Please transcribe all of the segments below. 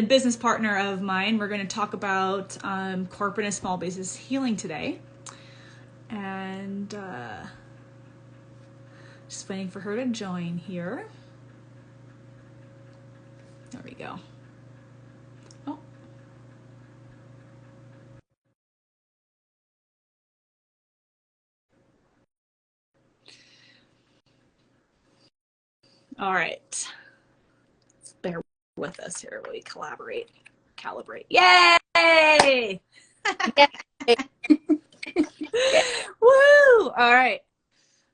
business partner of mine. We're going to talk about corporate and small business healing today. And just waiting for her to join here. There we go. Oh. All right. Let's bear with us here while we calibrate. Yay! Woo! All right.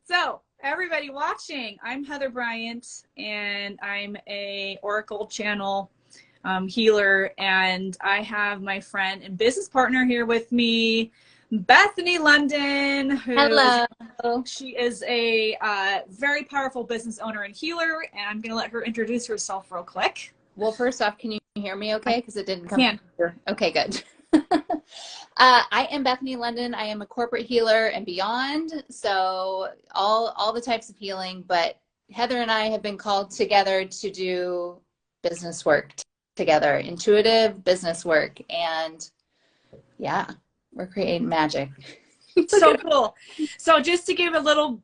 So, everybody watching, I'm Heather Bryant, and I'm a Oracle channel healer, and I have my friend and business partner here with me, Bethany Londyn. Hello. She is a very powerful business owner and healer, and I'm going to let her introduce herself real quick. Well, first off, can you hear me okay? Because it didn't come through. Okay, good. I am Bethany Londyn. I am a corporate healer and beyond. So all the types of healing, but Heather and I have been called together to do business work together, intuitive business work. And yeah, we're creating magic. So cool. So just to give a little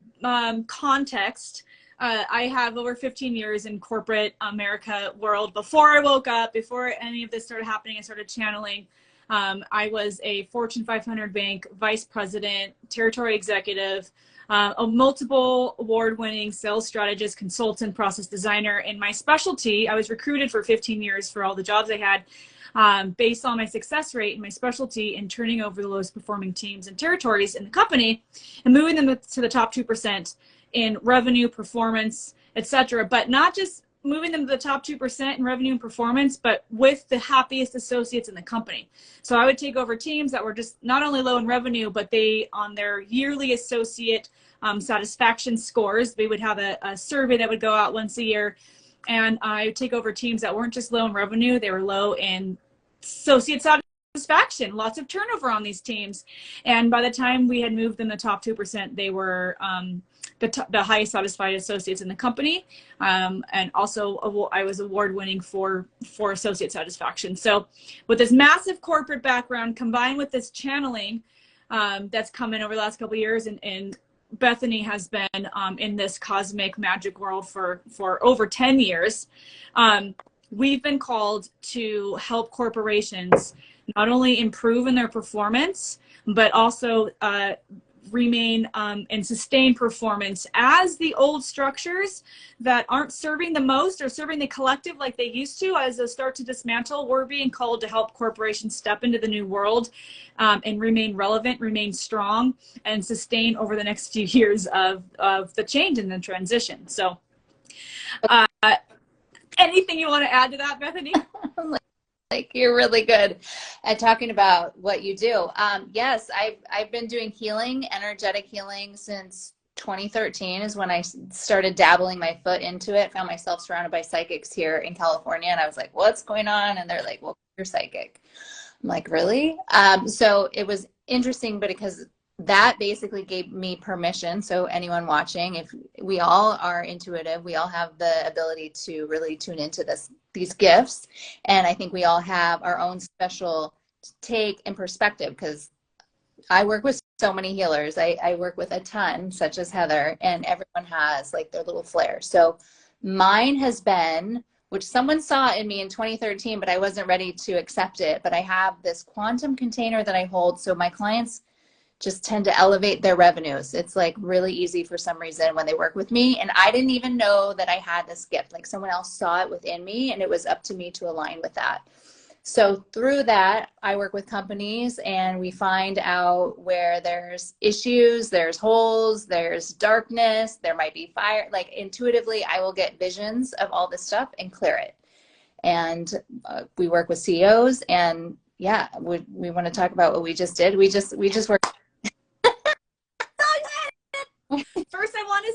context, I have over 15 years in corporate America world. Before I woke up, before any of this started happening, I started channeling. I was a Fortune 500 bank vice president, territory executive, a multiple award-winning sales strategist, consultant, process designer. In my specialty, I was recruited for 15 years for all the jobs I had, based on my success rate and my specialty in turning over the lowest performing teams and territories in the company and moving them to the top 2% in revenue, performance, etc. But not just moving them to the top 2% in revenue and performance, but with the happiest associates in the company. So I would take over teams that were just not only low in revenue, but they, on their yearly associate satisfaction scores, we would have a survey that would go out once a year. And I would take over teams that weren't just low in revenue, they were low in associate satisfaction, lots of turnover on these teams. And by the time we had moved them to the top 2%, they were the highest satisfied associates in the company. And also I was award-winning for associate satisfaction. So with this massive corporate background combined with this channeling that's come in over the last couple of years, and Bethany has been in this cosmic magic world for over 10 years. We've been called to help corporations not only improve in their performance, but also remain and sustain performance as the old structures that aren't serving the most or serving the collective like they used to, as they start to dismantle. We're being called to help corporations step into the new world and remain relevant, remain strong, and sustain over the next few years of the change and the transition. So anything you want to add to that, Bethany? Like, you're really good at talking about what you do. Yes, I've been doing healing, energetic healing, since 2013 is when I started dabbling my foot into it. Found myself surrounded by psychics here in California, and I was like, what's going on? And they're like, well, you're psychic. I'm like, really? So it was interesting, but because that basically gave me permission. So anyone watching, if we all are intuitive, we all have the ability to really tune into these gifts. And I think we all have our own special take and perspective, because I work with so many healers. I work with a ton, such as Heather, and everyone has like their little flair. So mine has been, which someone saw in me in 2013, but I wasn't ready to accept it. But I have this quantum container that I hold. So my clients just tend to elevate their revenues. It's like really easy for some reason when they work with me. And I didn't even know that I had this gift. Like, someone else saw it within me, and it was up to me to align with that. So through that, I work with companies, and we find out where there's issues, there's holes, there's darkness, there might be fire. Like, intuitively, I will get visions of all this stuff and clear it. And we work with CEOs, and yeah, we want to talk about what we just did. We just worked. First, I want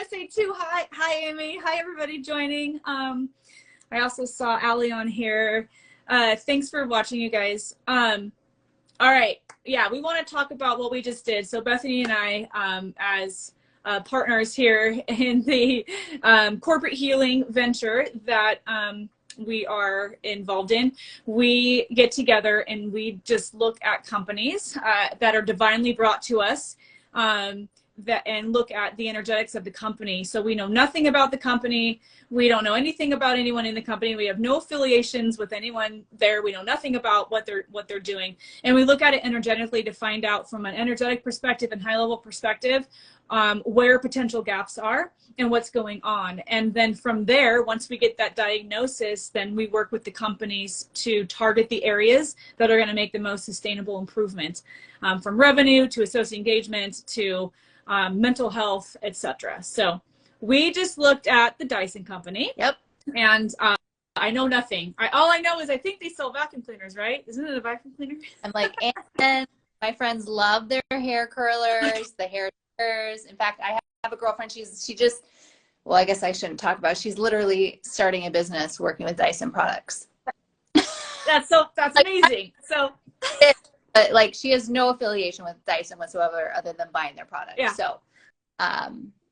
to say too, hi Amy, hi everybody joining. I also saw Allie on here. Thanks for watching, you guys. All right, yeah, we want to talk about what we just did. So Bethany and I, as partners here in the corporate healing venture that we are involved in, we get together and we just look at companies that are divinely brought to us, and look at the energetics of the company. So we know nothing about the company. We don't know anything about anyone in the company. We have no affiliations with anyone there. We know nothing about what they're doing. And we look at it energetically to find out from an energetic perspective and high level perspective where potential gaps are and what's going on. And then from there, once we get that diagnosis, then we work with the companies to target the areas that are going to make the most sustainable improvement, from revenue to associate engagement to mental health, etc. So we just looked at the Dyson company. Yep. And I know nothing. All I know is I think they sell vacuum cleaners, right? Isn't it a vacuum cleaner? I'm like, and my friends love their hair curlers, the hair curlers. In fact, I have a girlfriend. She just, well, I guess I shouldn't talk about it. She's literally starting a business working with Dyson products. That's amazing. So but like, she has no affiliation with Dyson whatsoever other than buying their products. Yeah. So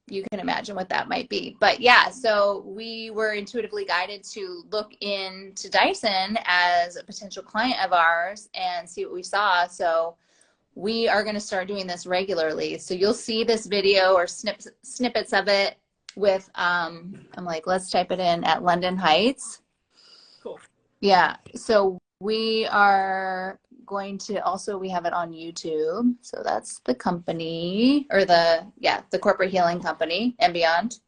you can imagine what that might be. But yeah, so we were intuitively guided to look into Dyson as a potential client of ours and see what we saw. So we are going to start doing this regularly. So you'll see this video or snippets of it with, I'm like, let's type it in at London Heights. Cool. Yeah. So we are going to also, we have it on YouTube. So that's the company, or the Corporate Healing Company and Beyond.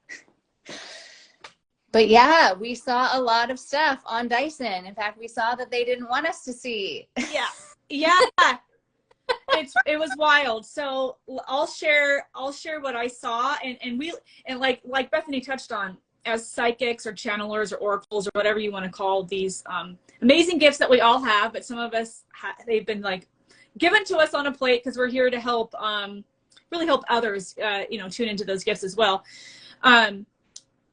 But yeah, we saw a lot of stuff on Dyson. In fact, we saw that they didn't want us to see. Yeah. Yeah. It was wild. So I'll share what I saw, and like Bethany touched on, as psychics or channelers or oracles or whatever you want to call these amazing gifts that we all have, but some of us they've been like given to us on a plate because we're here to help really help others tune into those gifts as well.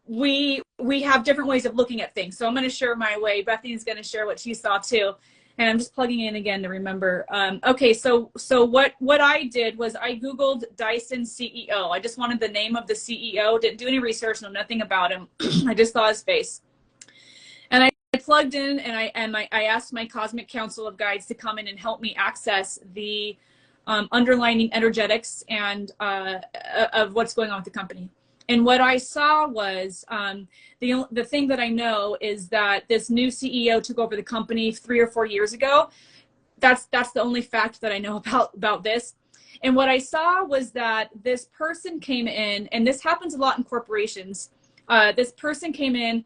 We have different ways of looking at things. So I'm going to share my way. Bethany's going to share what she saw too. And I'm just plugging in again to remember. Okay, so what I did was I Googled Dyson CEO. I just wanted the name of the CEO. Didn't do any research, know nothing about him. I just saw his face. And I plugged in and I asked my cosmic council of guides to come in and help me access the underlining energetics and of what's going on with the company. And what I saw was the thing that I know is that this new CEO took over the company 3 or 4 years ago. That's the only fact that I know about this. And what I saw was that this person came in, and this happens a lot in corporations. This person came in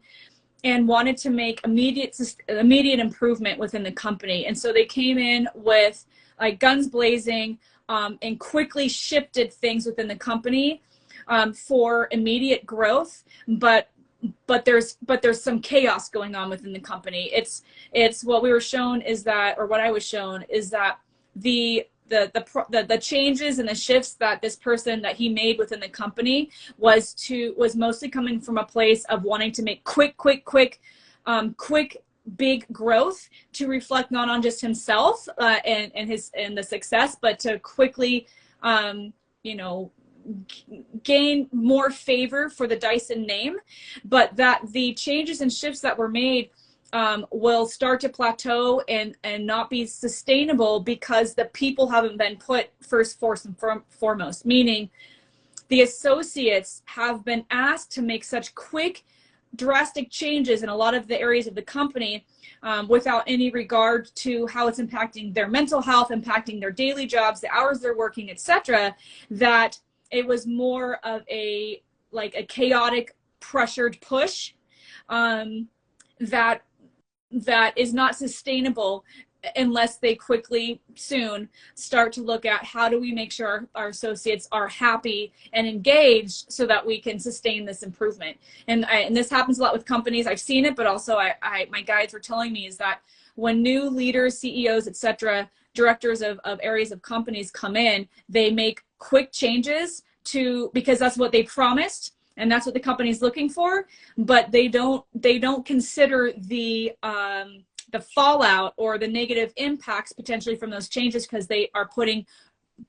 and wanted to make immediate improvement within the company. And so they came in with like guns blazing and quickly shifted things within the company for immediate growth, but there's some chaos going on within the company. It's what we were shown is that, or what I was shown is that the changes and the shifts that this person that he made within the company was mostly coming from a place of wanting to make quick big growth to reflect not on just himself and the success, but to quickly gain more favor for the Dyson name, but that the changes and shifts that were made will start to plateau and not be sustainable because the people haven't been put first and foremost, meaning the associates have been asked to make such quick, drastic changes in a lot of the areas of the company without any regard to how it's impacting their mental health, impacting their daily jobs, the hours they're working, etc., that it was more of a chaotic, pressured push that is not sustainable unless they quickly soon start to look at how do we make sure our associates are happy and engaged so that we can sustain this improvement. And this happens a lot with companies. I've seen it, but also my guides were telling me is that when new leaders, CEOs, etc., directors of areas of companies come in, they make quick changes because that's what they promised and that's what the company's looking for, but they don't consider the fallout or the negative impacts potentially from those changes because they are putting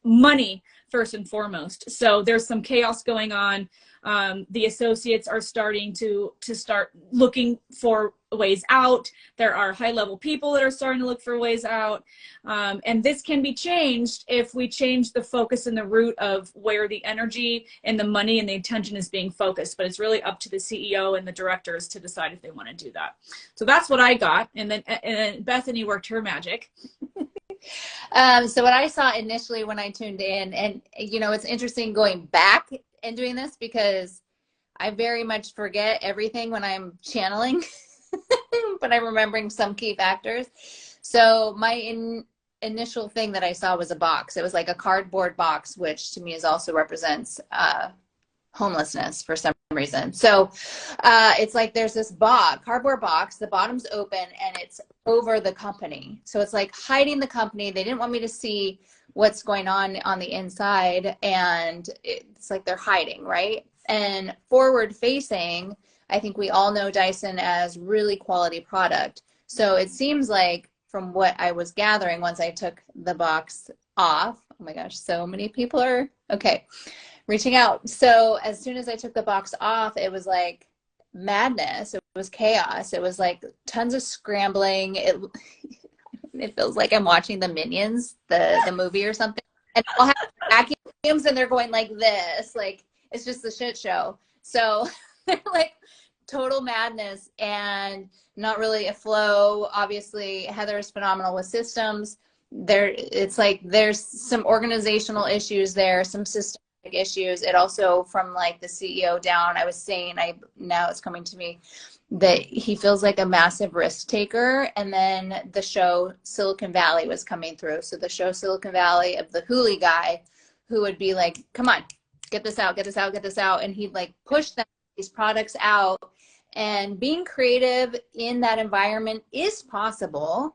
money first and foremost. So there's some chaos going on. The associates are starting to start looking for ways out. There are high-level people that are starting to look for ways out. And this can be changed if we change the focus and the root of where the energy and the money and the attention is being focused. But it's really up to the CEO and the directors to decide if they want to do that. So that's what I got. And then Bethany worked her magic. So what I saw initially when I tuned in, and you know, it's interesting going back and doing this because I very much forget everything when I'm channeling, but I'm remembering some key factors. So my initial thing that I saw was a box. It was like a cardboard box, which to me is also represents homelessness for some reason. So it's like there's this cardboard box, the bottom's open and it's over the company. So it's like hiding the company. They didn't want me to see what's going on the inside, and it's like they're hiding, right? And forward facing, I think we all know Dyson as really quality product. So it seems like from what I was gathering once I took the box off, oh my gosh, so many people are, okay, reaching out. So as soon as I took the box off, it was like madness. It was chaos. It was like tons of scrambling. It feels like I'm watching the Minions, the movie or something. And they all have vacuums and they're going like this. Like, it's just a shit show. So they're like total madness and not really a flow. Obviously, Heather is phenomenal with systems. It's like there's some organizational issues there, some systemic issues. It also, from like the CEO down, I was saying, now it's coming to me that he feels like a massive risk taker. And then the show Silicon Valley was coming through. So the show Silicon Valley of the Hooli guy who would be like, come on, get this out, get this out, get this out. And he'd like push these products out. And being creative in that environment is possible.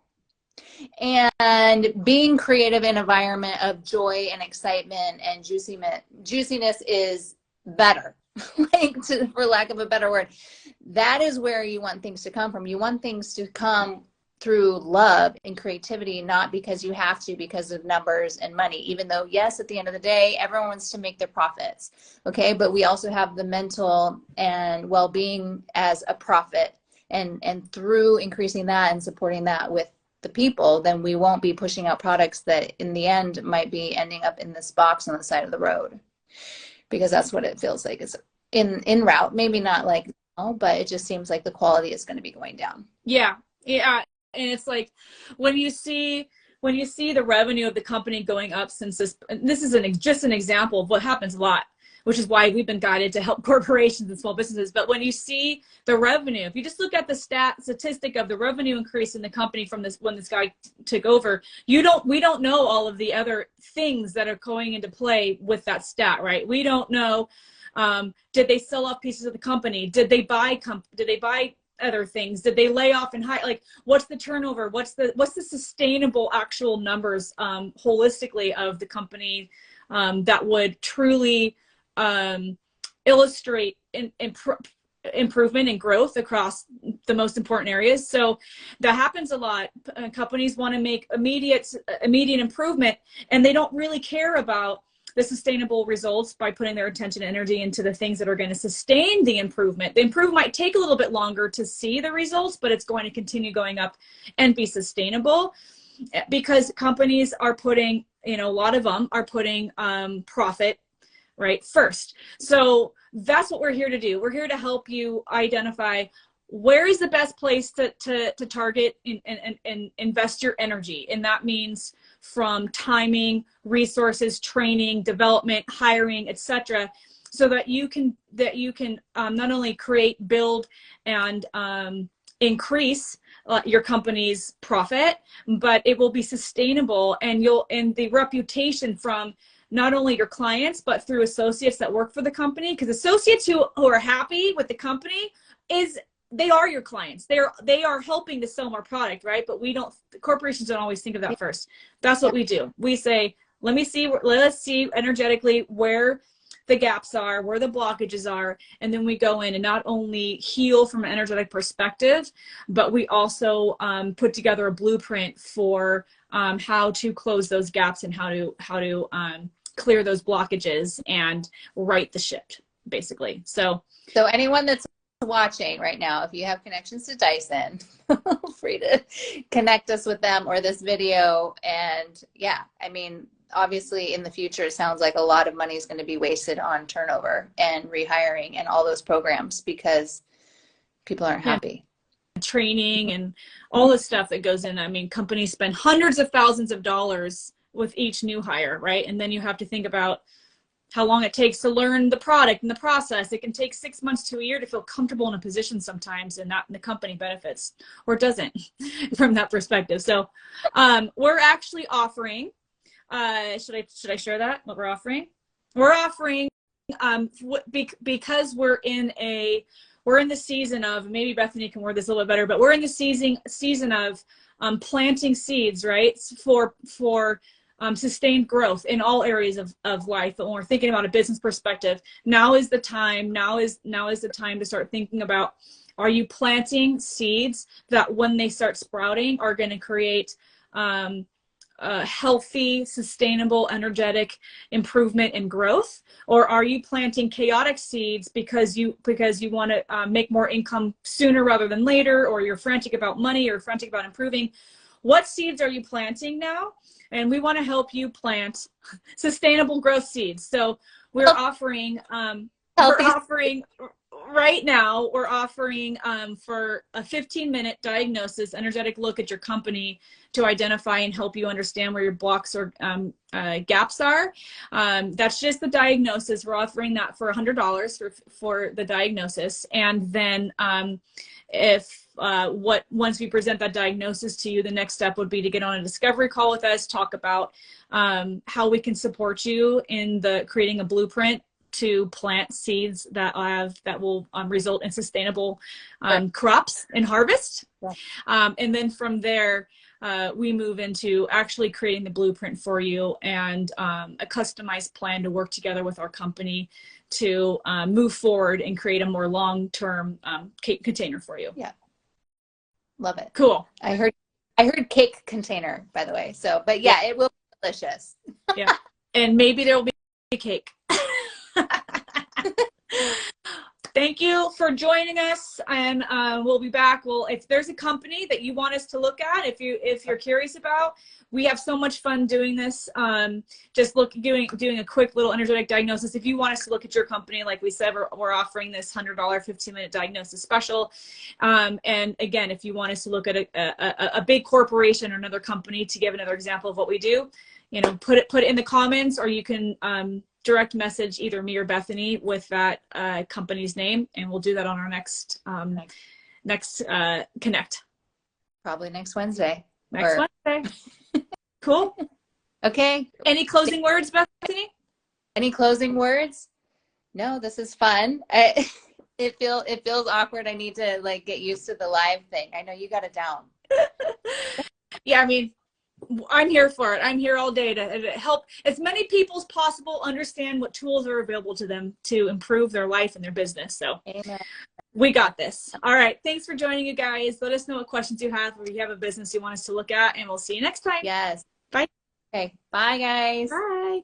And being creative in an environment of joy and excitement and juiciness is better, for lack of a better word. That is where you want things to come from. You want things to come through love and creativity, not because you have to, because of numbers and money, even though, yes, at the end of the day, everyone wants to make their profits. Okay. But we also have the mental and well-being as a profit, and through increasing that and supporting that with the people, then we won't be pushing out products that in the end might be ending up in this box on the side of the road, because that's what it feels like is in route. Maybe not like, but it just seems like the quality is going to be going down. Yeah. And it's like when you see the revenue of the company going up since this is just an example of what happens a lot, which is why we've been guided to help corporations and small businesses. But when you see the revenue, if you just look at the statistic of the revenue increase in the company from when this guy took over, we don't know all of the other things that are going into play with that stat, right? We don't know, did they sell off pieces of the company? Did they buy other things? Did they lay off and hire? Like, what's the turnover? What's the sustainable actual numbers holistically of the company that would truly illustrate improvement and growth across the most important areas? So that happens a lot. Companies want to make immediate improvement, and they don't really care about the sustainable results by putting their attention and energy into the things that are going to sustain the improvement. The improvement might take a little bit longer to see the results, but it's going to continue going up and be sustainable, because companies are putting, a lot of them are putting profit right first. So that's what we're here to do. We're here to help you identify where is the best place to target and invest your energy. And that means from timing, resources, training, development, hiring, etc., so that you can not only create, build, and increase your company's profit, but it will be sustainable, and the reputation from not only your clients, but through associates that work for the company. Because associates who are happy with the company, they are your clients. They are helping to sell more product, right? But corporations don't always think of that first. That's what we do. We say, let's see energetically where the gaps are, where the blockages are, and then we go in and not only heal from an energetic perspective, but we also put together a blueprint for how to close those gaps and how to clear those blockages and right the ship. basically. So anyone that's watching right now, if you have connections to Dyson, feel free to connect us with them or this video. And yeah, I mean, obviously in the future, it sounds like a lot of money is going to be wasted on turnover and rehiring and all those programs because people aren't happy. Training and all the stuff that goes in. I mean, companies spend hundreds of thousands of dollars with each new hire, right? And then you have to think about how long it takes to learn the product and the process. It can take 6 months to a year to feel comfortable in a position sometimes, and the company benefits or doesn't from that perspective. So we're actually offering, should I share that, what we're offering? We're offering, because we're in the season of, maybe Bethany can word this a little bit better, but we're in the season of planting seeds, right? For sustained growth in all areas of life. But when we're thinking about a business perspective, now is the time to start thinking about, are you planting seeds that when they start sprouting are going to create healthy, sustainable, energetic improvement and growth? Or are you planting chaotic seeds because you want to make more income sooner rather than later, or you're frantic about money or frantic about improving? What seeds are you planting now? And we want to help you plant sustainable growth seeds. So we're offering right now, we're offering for a 15-minute diagnosis, energetic look at your company to identify and help you understand where your blocks or gaps are. That's just the diagnosis. We're offering that for $100 for the diagnosis. And then once we present that diagnosis to you, the next step would be to get on a discovery call with us, talk about how we can support you in creating a blueprint to plant seeds that will result in sustainable crops and harvest. Yeah. And then from there, we move into actually creating the blueprint for you and a customized plan to work together with our company to move forward and create a more long-term cake container for you. Yeah. Love it. Cool. I heard cake container, by the way. So, but yeah, it will be delicious. Yeah. And maybe there will be cake. Thank you for joining us, and we'll be back. Well, if there's a company that you want us to look at, if you're curious about, we have so much fun doing this. Just doing a quick little energetic diagnosis. If you want us to look at your company, like we said, we're offering this $100 15-minute diagnosis special. And again, if you want us to look at a big corporation or another company, to give another example of what we do, put it in the comments, or you can direct message either me or Bethany with that company's name, and we'll do that on our next connect. Probably next Wednesday. Wednesday. Cool. Okay. Any closing words, Bethany? Any closing words? No, this is fun. It feels awkward. I need to get used to the live thing. I know you got it down. Yeah, I mean, I'm here for it. I'm here all day to help as many people as possible understand what tools are available to them to improve their life and their business. So Amen. We got this. All right. Thanks for joining, you guys. Let us know what questions you have, or if you have a business you want us to look at, and we'll see you next time. Yes. Bye. Okay. Bye, guys. Bye.